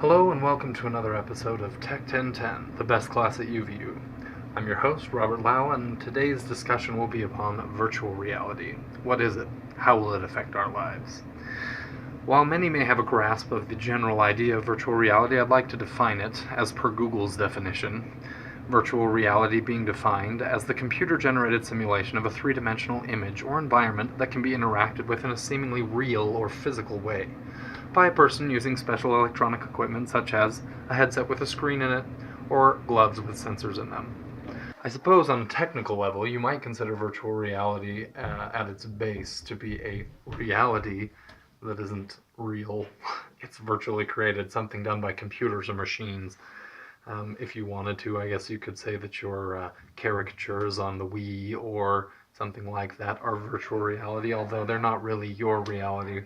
Hello and welcome to another episode of Tech 1010, the best class at UVU. I'm your host, Robert Lau, and today's discussion will be upon virtual reality. What is it? How will it affect our lives? While many may have a grasp of the general idea of virtual reality, I'd like to define it as per Google's definition. Virtual reality being defined as the computer-generated simulation of a three-dimensional image or environment that can be interacted with in a seemingly real or physical way by a person using special electronic equipment such as a headset with a screen in it or gloves with sensors in them. I suppose on a technical level you might consider virtual reality at its base to be a reality that isn't real. It's virtually created, something done by computers or machines. If you wanted to, I guess you could say that your caricatures on the Wii or something like that are virtual reality, although they're not really your reality.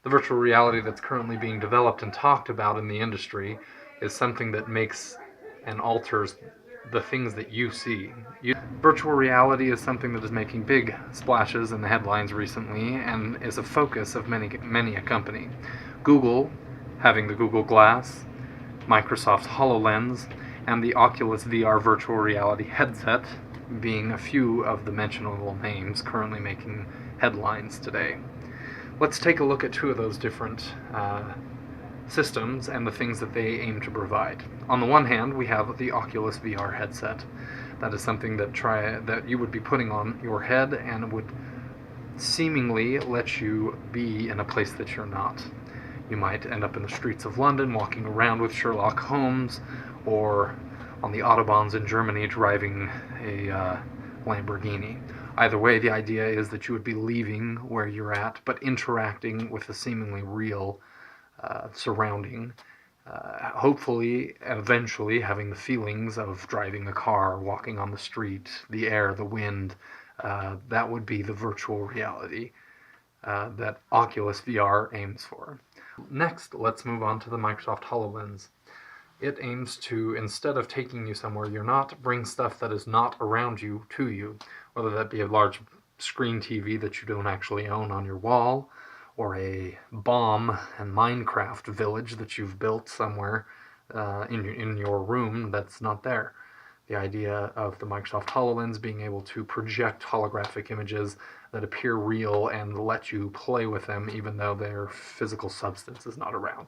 The virtual reality that's currently being developed and talked about in the industry is something that makes and alters the things that you see. Virtual reality is something that is making big splashes in the headlines recently and is a focus of many a company. Google, having the Google Glass, Microsoft's HoloLens, and the Oculus VR virtual reality headset being a few of the mentionable names currently making headlines today. Let's take a look at two of those different systems and the things that they aim to provide. On the one hand, we have the Oculus VR headset. That is something that you would be putting on your head and would seemingly let you be in a place that you're not. You might end up in the streets of London walking around with Sherlock Holmes, or on the autobahns in Germany driving a Lamborghini. Either way, the idea is that you would be leaving where you're at, but interacting with a seemingly real surrounding. Hopefully, eventually, having the feelings of driving a car, walking on the street, the air, the wind. That would be the virtual reality that Oculus VR aims for. Next, let's move on to the Microsoft HoloLens. It aims to, instead of taking you somewhere you're not, bring stuff that is not around you to you, whether that be a large screen TV that you don't actually own on your wall, or a bomb and Minecraft village that you've built somewhere in your room that's not there. The idea of the Microsoft HoloLens being able to project holographic images that appear real and let you play with them even though their physical substance is not around.